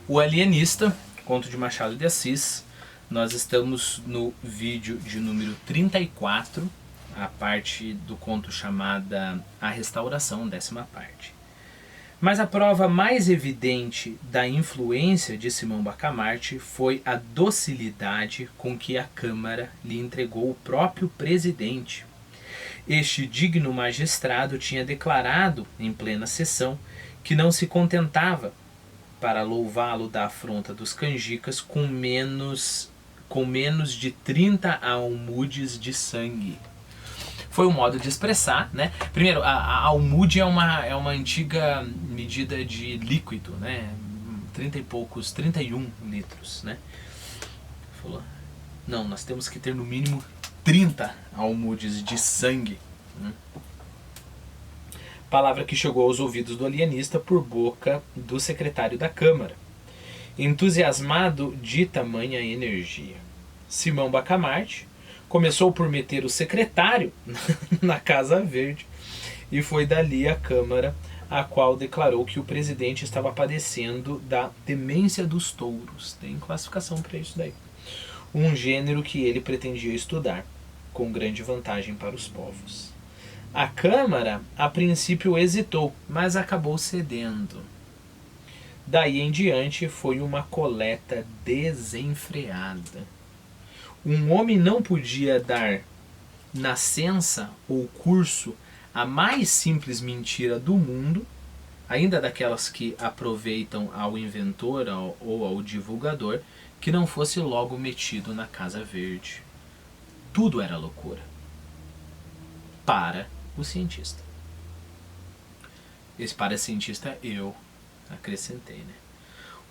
O Alienista, conto de Machado de Assis. Nós estamos no vídeo de número 34, a parte do conto chamada A Restauração, 10ª parte. Mas a prova mais evidente da influência de Simão Bacamarte foi a docilidade com que a Câmara lhe entregou o próprio presidente. Este digno magistrado tinha declarado, em plena sessão, que não se contentava, para louvá-lo da afronta dos canjicas, com menos de 30 almudes de sangue. Foi um modo de expressar, né? Primeiro, a almude é uma antiga medida de líquido, né? 31 litros, né? Falou, não, nós temos que ter no mínimo 30 almudes de sangue. Palavra que chegou aos ouvidos do alienista por boca do secretário da Câmara, entusiasmado de tamanha energia. Simão Bacamarte começou por meter o secretário na Casa Verde e foi dali à Câmara, a qual declarou que o presidente estava padecendo da demência dos touros. Tem classificação para isso daí. Um gênero que ele pretendia estudar, com grande vantagem para os povos. A Câmara, a princípio, hesitou, mas acabou cedendo. Daí em diante foi uma coleta desenfreada. Um homem não podia dar nascença ou curso à mais simples mentira do mundo, ainda daquelas que aproveitam ao inventor ou ao divulgador, que não fosse logo metido na Casa Verde. Tudo era loucura. Para o cientista. Esse para cientista eu acrescentei, né?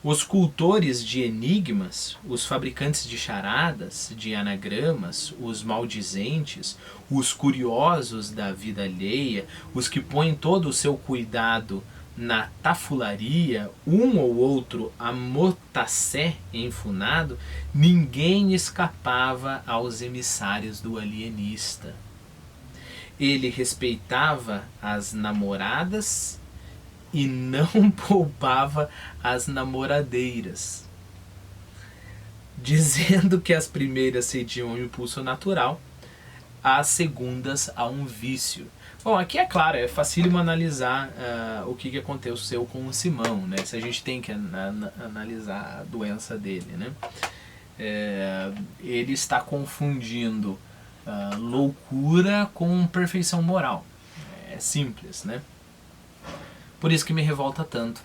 Os cultores de enigmas, os fabricantes de charadas, de anagramas, os maldizentes, os curiosos da vida alheia, os que põem todo o seu cuidado na tafularia, um ou outro amotacé enfunado, ninguém escapava aos emissários do alienista. Ele respeitava as namoradas e não poupava as namoradeiras, dizendo que as primeiras cediam ao impulso natural, as segundas a um vício. Bom, aqui é claro, é facílimo analisar o que aconteceu com o Simão, né? Se a gente tem que analisar a doença dele, né? Ele está confundindo loucura com perfeição moral. É simples, né? Por isso que me revolta tanto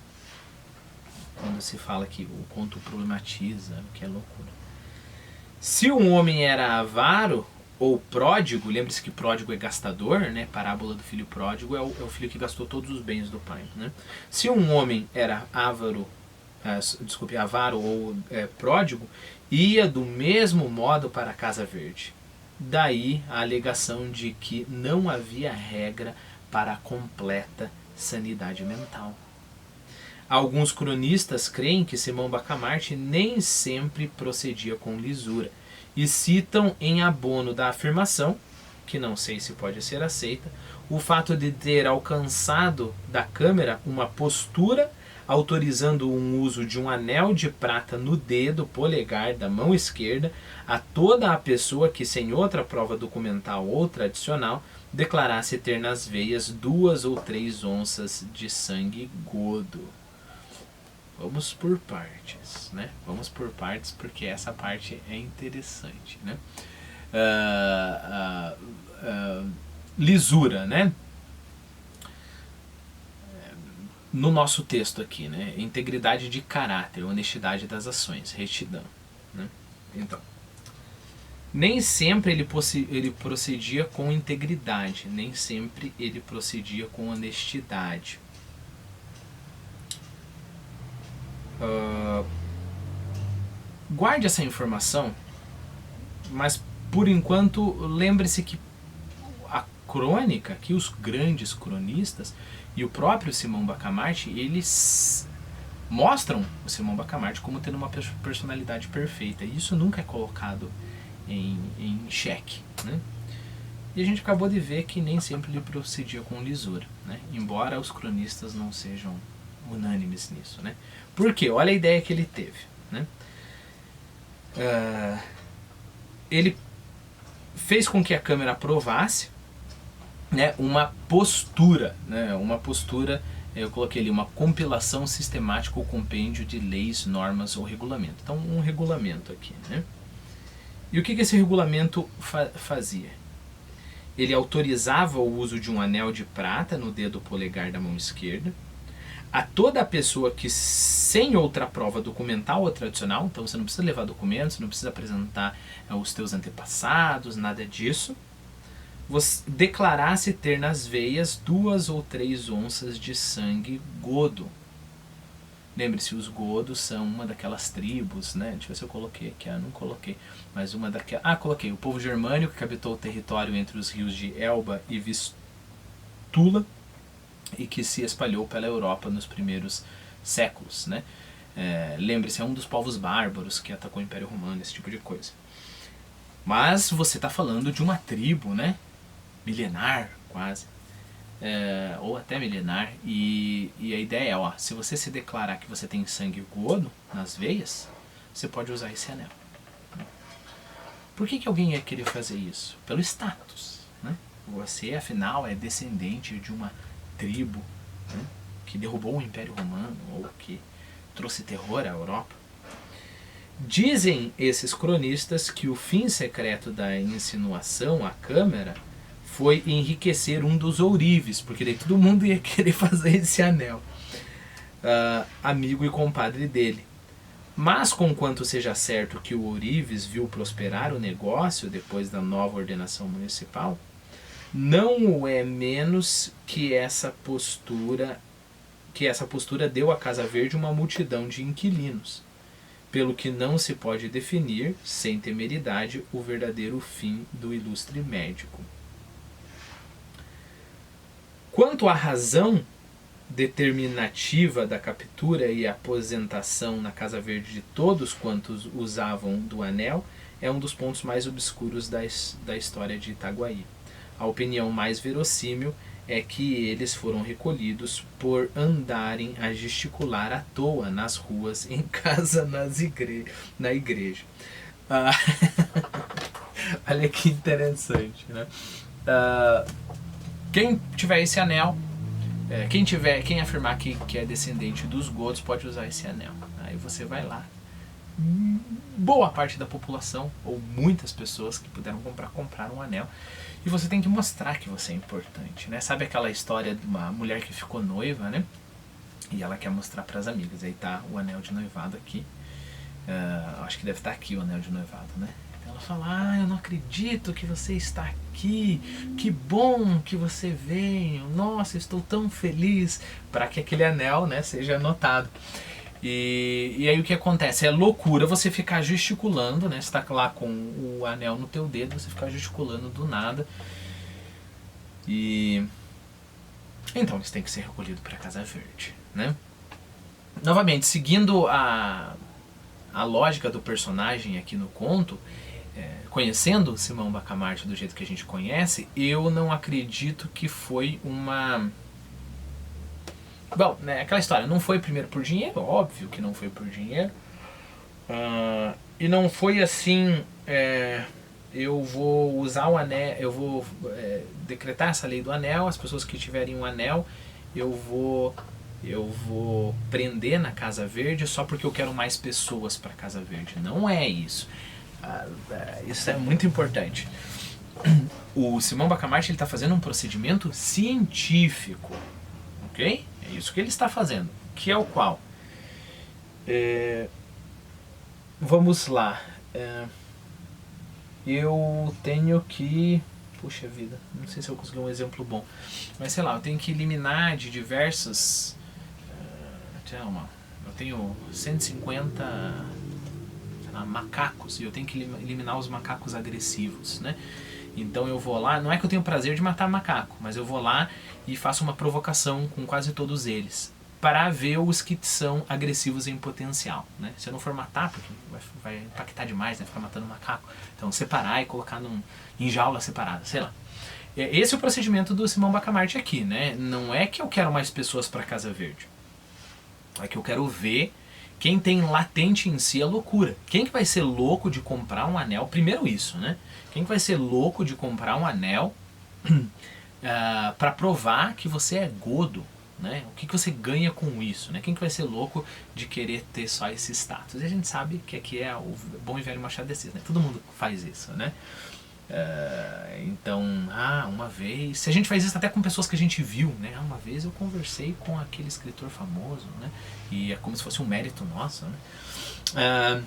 quando se fala que o conto problematiza o que é loucura. Se um homem era avaro ou pródigo, lembre-se que pródigo é gastador, né? Parábola do filho pródigo é o filho que gastou todos os bens do pai, né? Se um homem era avaro ou pródigo, ia do mesmo modo para a Casa Verde. Daí a alegação de que não havia regra para a completa sanidade mental. Alguns cronistas creem que Simão Bacamarte nem sempre procedia com lisura e citam em abono da afirmação, que não sei se pode ser aceita, o fato de ter alcançado da Câmara uma postura autorizando o uso de um anel de prata no dedo polegar da mão esquerda a toda a pessoa que, sem outra prova documental ou tradicional, declarasse ter nas veias 2 ou 3 onças de sangue godo. Vamos por partes, né? Vamos por partes porque essa parte é interessante, né? Lisura, né? No nosso texto aqui, né? Integridade de caráter, honestidade das ações, retidão, né? Então, nem sempre ele procedia com integridade, nem sempre ele procedia com honestidade. Guarde essa informação, mas por enquanto lembre-se que a crônica, que os grandes cronistas e o próprio Simão Bacamarte, eles mostram o Simão Bacamarte como tendo uma personalidade perfeita, e isso nunca é colocado em xeque, né? E a gente acabou de ver que nem sempre ele procedia com lisura, né? Embora os cronistas não sejam unânimes nisso, né? Por quê? Olha a ideia que ele teve, né? Ele fez com que a Câmara aprovasse, né, uma postura, eu coloquei ali, uma compilação sistemática ou compêndio de leis, normas ou regulamento. Então, um regulamento aqui, né? E o que esse regulamento fazia? Ele autorizava o uso de um anel de prata no dedo polegar da mão esquerda a toda a pessoa que, sem outra prova documental ou tradicional, então você não precisa levar documentos, você não precisa apresentar os teus antepassados, nada disso, você declarasse ter nas veias 2 ou 3 onças de sangue godo. Lembre-se, os godos são uma daquelas tribos, né? Deixa eu ver se eu coloquei aqui, não coloquei, mas uma daquelas... coloquei, o povo germânico que habitou o território entre os rios de Elba e Vistula e que se espalhou pela Europa nos primeiros séculos, né? Lembre-se, é um dos povos bárbaros que atacou o Império Romano, esse tipo de coisa. Mas você está falando de uma tribo, né? Milenar, quase. Ou até milenar. E a ideia é, se você se declarar que você tem sangue godo nas veias, você pode usar esse anel. Por que alguém ia querer fazer isso? Pelo status, né? Você, afinal, é descendente de uma tribo, né, que derrubou o Império Romano ou que trouxe terror à Europa. Dizem esses cronistas que o fim secreto da insinuação à Câmara foi enriquecer um dos ourives, porque daí todo mundo ia querer fazer esse anel, amigo e compadre dele. Mas, conquanto seja certo que o ourives viu prosperar o negócio depois da nova ordenação municipal, não o é menos que essa postura deu à Casa Verde uma multidão de inquilinos, pelo que não se pode definir, sem temeridade, o verdadeiro fim do ilustre médico. Quanto à razão determinativa da captura e aposentação na Casa Verde de todos quantos usavam do anel, é um dos pontos mais obscuros da história de Itaguaí. A opinião mais verossímil é que eles foram recolhidos por andarem a gesticular à toa nas ruas, em casa, na igreja. Olha que interessante, né? Quem tiver esse anel, quem afirmar que é descendente dos godos pode usar esse anel. Aí você vai lá. Boa parte da população, ou muitas pessoas que puderam comprar um anel. E você tem que mostrar que você é importante, né? Sabe aquela história de uma mulher que ficou noiva, né? E ela quer mostrar para as amigas. Aí tá o anel de noivado aqui. Acho que deve estar aqui o anel de noivado, né? Então ela fala, eu não acredito que você está aqui. Que bom que você veio. Nossa, estou tão feliz. Para que aquele anel, né, seja notado. E aí o que acontece? É loucura você ficar gesticulando, né? Você tá lá com o anel no teu dedo, você ficar gesticulando do nada. E então isso tem que ser recolhido para a Casa Verde, né? Novamente, seguindo a lógica do personagem aqui no conto, conhecendo Simão Bacamarte do jeito que a gente conhece, eu não acredito que foi uma... Bom, né, aquela história, não foi primeiro por dinheiro, óbvio que não foi por dinheiro. E não foi assim, eu vou usar o anel, eu vou decretar essa lei do anel, as pessoas que tiverem um anel, eu vou prender na Casa Verde só porque eu quero mais pessoas para a Casa Verde. Não é isso. Isso é muito importante. O Simão Bacamarte está fazendo um procedimento científico, ok? É isso que ele está fazendo, que é o qual? Vamos lá. Eu tenho que... Puxa vida, não sei se eu consegui um exemplo bom. Mas sei lá, eu tenho que eliminar de diversas... eu tenho 150 macacos e eu tenho que eliminar os macacos agressivos, né? Então eu vou lá, não é que eu tenho prazer de matar macaco, mas eu vou lá e faço uma provocação com quase todos eles, para ver os que são agressivos em potencial, né? Se eu não for matar, porque vai impactar demais, né? Ficar matando macaco. Então separar e colocar em jaula separada, sei lá. Esse é o procedimento do Simão Bacamarte aqui, né? Não é que eu quero mais pessoas para a Casa Verde. É que eu quero ver quem tem latente em si a loucura. Quem que vai ser louco de comprar um anel? Primeiro isso, né? Quem que vai ser louco de comprar um anel para provar que você é godo? Né? O que você ganha com isso? Né? Quem que vai ser louco de querer ter só esse status? E a gente sabe que aqui é o bom e velho Machado de Assis, né? Todo mundo faz isso, né? Então, uma vez... Se a gente faz isso até com pessoas que a gente viu, né? Uma vez eu conversei com aquele escritor famoso, né? E é como se fosse um mérito nosso, né?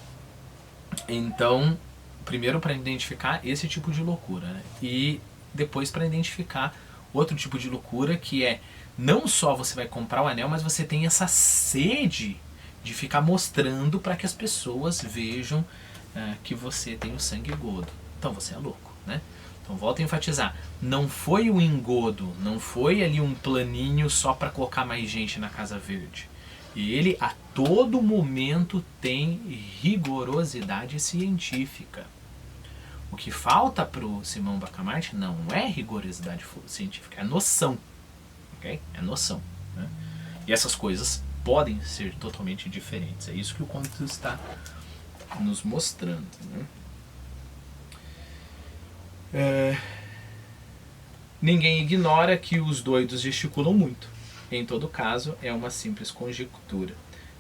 Então, primeiro para identificar esse tipo de loucura, né? E depois para identificar outro tipo de loucura, que é não só você vai comprar o anel, mas você tem essa sede de ficar mostrando para que as pessoas vejam que você tem o sangue godo. Então você é louco, né? Então volto a enfatizar, não foi um engodo, não foi ali um planinho só para colocar mais gente na Casa Verde. E ele a todo momento tem rigorosidade científica. O que falta para o Simão Bacamarte não é rigorosidade científica, é noção. Okay? É noção. Né? E essas coisas podem ser totalmente diferentes. É isso que o conto está nos mostrando. Né? Ninguém ignora que os doidos gesticulam muito. Em todo caso, é uma simples conjectura.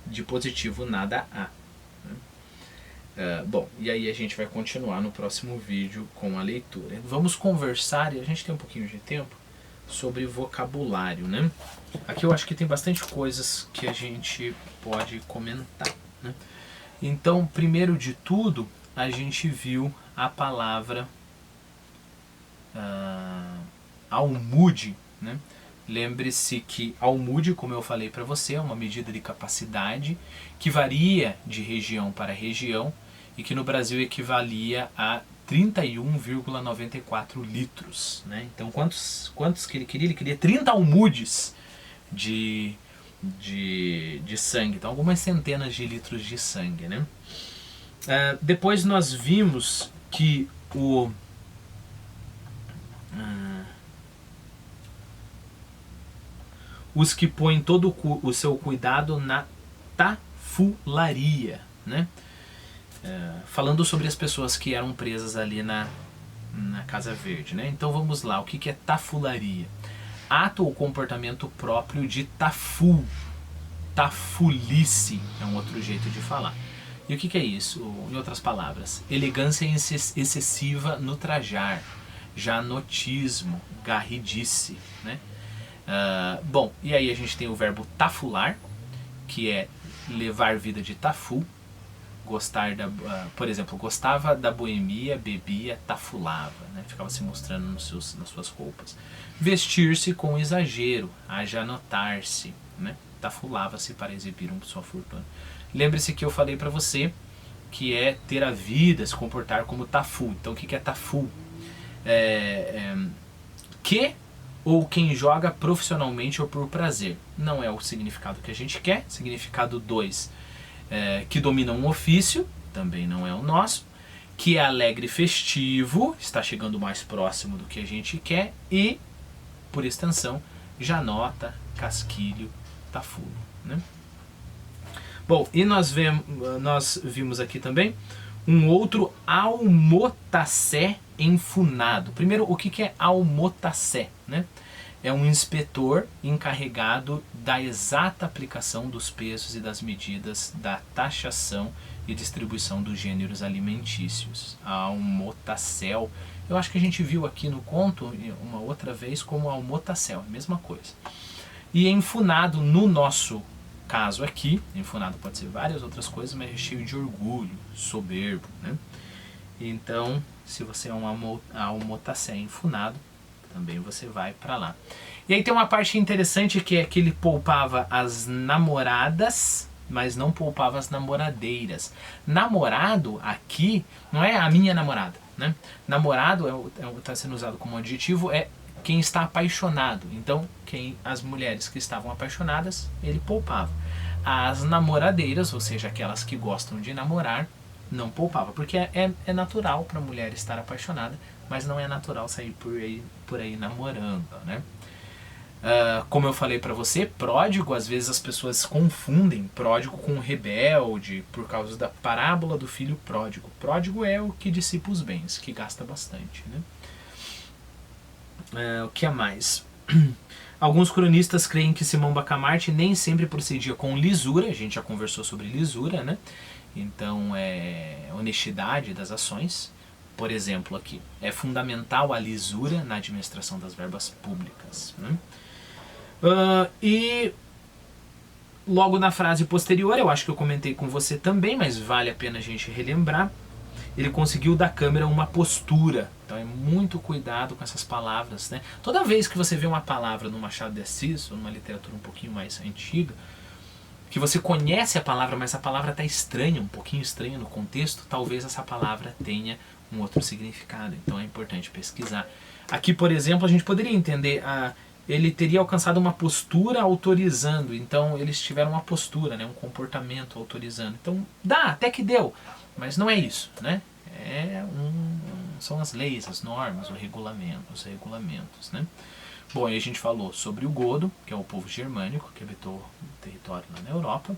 De positivo nada há. Bom, e aí a gente vai continuar no próximo vídeo com a leitura. Vamos conversar, e a gente tem um pouquinho de tempo, sobre vocabulário, né? Aqui eu acho que tem bastante coisas que a gente pode comentar, né? Então, primeiro de tudo, a gente viu a palavra almude, né? Lembre-se que almude, como eu falei para você, é uma medida de capacidade que varia de região para região e que no Brasil equivalia a 31,94 litros. Né? Então, quantos que ele queria? Ele queria 30 almudes de sangue. Então, algumas centenas de litros de sangue. Né? Depois nós vimos que os que põem todo o seu cuidado na tafularia, né? Falando sobre as pessoas que eram presas ali na Casa Verde, né? Então vamos lá, o que é tafularia? Ato ou comportamento próprio de tafu, tafulice é um outro jeito de falar. E o que é isso? Em outras palavras, elegância excessiva no trajar, janotismo, garridice, né? Bom, e aí a gente tem o verbo tafular, que é levar vida de tafu, gostar por exemplo, gostava da boemia, bebia, tafulava, né? Ficava se mostrando nas suas roupas. Vestir-se com exagero, ajanotar-se, né? Tafulava-se para exibir sua fortuna. Lembre-se que eu falei para você que é ter a vida, se comportar como tafu. Então o que é tafu? Ou quem joga profissionalmente ou por prazer. Não é o significado que a gente quer. Significado 2, que domina um ofício, também não é o nosso. Que é alegre e festivo, está chegando mais próximo do que a gente quer. E, por extensão, janota, casquilho, tafulo. Né? Bom, e nós vimos aqui também um outro almotacé enfunado. Primeiro, o que é almotacé? Né? É um inspetor encarregado da exata aplicação dos pesos e das medidas da taxação e distribuição dos gêneros alimentícios. Almotacel, eu acho que a gente viu aqui no conto uma outra vez como almotacel, a mesma coisa. E enfunado, no nosso caso aqui, enfunado pode ser várias outras coisas, mas é cheio de orgulho, soberbo, né? Então, se você é um almotacé enfunado, também você vai para lá. E aí tem uma parte interessante que é que ele poupava as namoradas, mas não poupava as namoradeiras. Namorado aqui não é a minha namorada, né? Namorado está sendo usado como adjetivo, é quem está apaixonado. Então, as mulheres que estavam apaixonadas, ele poupava. As namoradeiras, ou seja, aquelas que gostam de namorar, não poupava, porque é natural para a mulher estar apaixonada, mas não é natural sair por aí namorando, né? Como eu falei pra você, pródigo, às vezes as pessoas confundem pródigo com rebelde por causa da parábola do filho pródigo. Pródigo é o que dissipa os bens, que gasta bastante, né? O que é mais? Alguns cronistas creem que Simão Bacamarte nem sempre procedia com lisura, a gente já conversou sobre lisura, né? Então, honestidade das ações. Por exemplo, aqui, é fundamental a lisura na administração das verbas públicas, né? E logo na frase posterior, eu acho que eu comentei com você também, mas vale a pena a gente relembrar, ele conseguiu da câmera uma postura. Então é muito cuidado com essas palavras, né? Toda vez que você vê uma palavra no Machado de Assis, ou numa literatura um pouquinho mais antiga, que você conhece a palavra, mas a palavra está estranha, um pouquinho estranha no contexto, talvez essa palavra tenha um outro significado. Então é importante pesquisar. Aqui, por exemplo, a gente poderia entender ele teria alcançado uma postura autorizando. Então eles tiveram uma postura, né, um comportamento autorizando. Então dá, até que deu, mas não é isso, né? São as leis, as normas, os regulamentos, né? Bom, aí a gente falou sobre o godo, que é o povo germânico que habitou o território lá na Europa.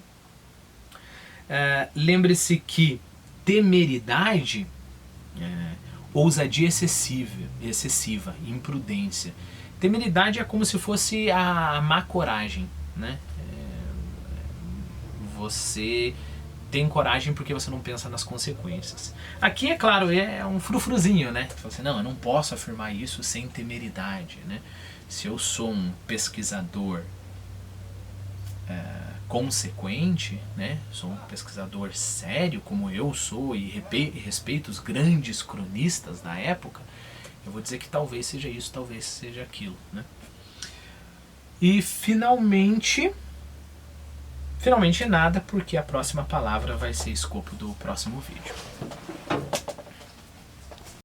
Lembre-se que temeridade, ousadia excessiva, imprudência. Temeridade é como se fosse a má coragem, né? Você tem coragem porque você não pensa nas consequências. Aqui, é claro, é um frufruzinho, né? Você, não, eu não posso afirmar isso sem temeridade, né? Se eu sou um pesquisador consequente, né? Sou um pesquisador sério, como eu sou, e respeito os grandes cronistas da época, eu vou dizer que talvez seja isso, talvez seja aquilo, né? E finalmente nada, porque a próxima palavra vai ser escopo do próximo vídeo.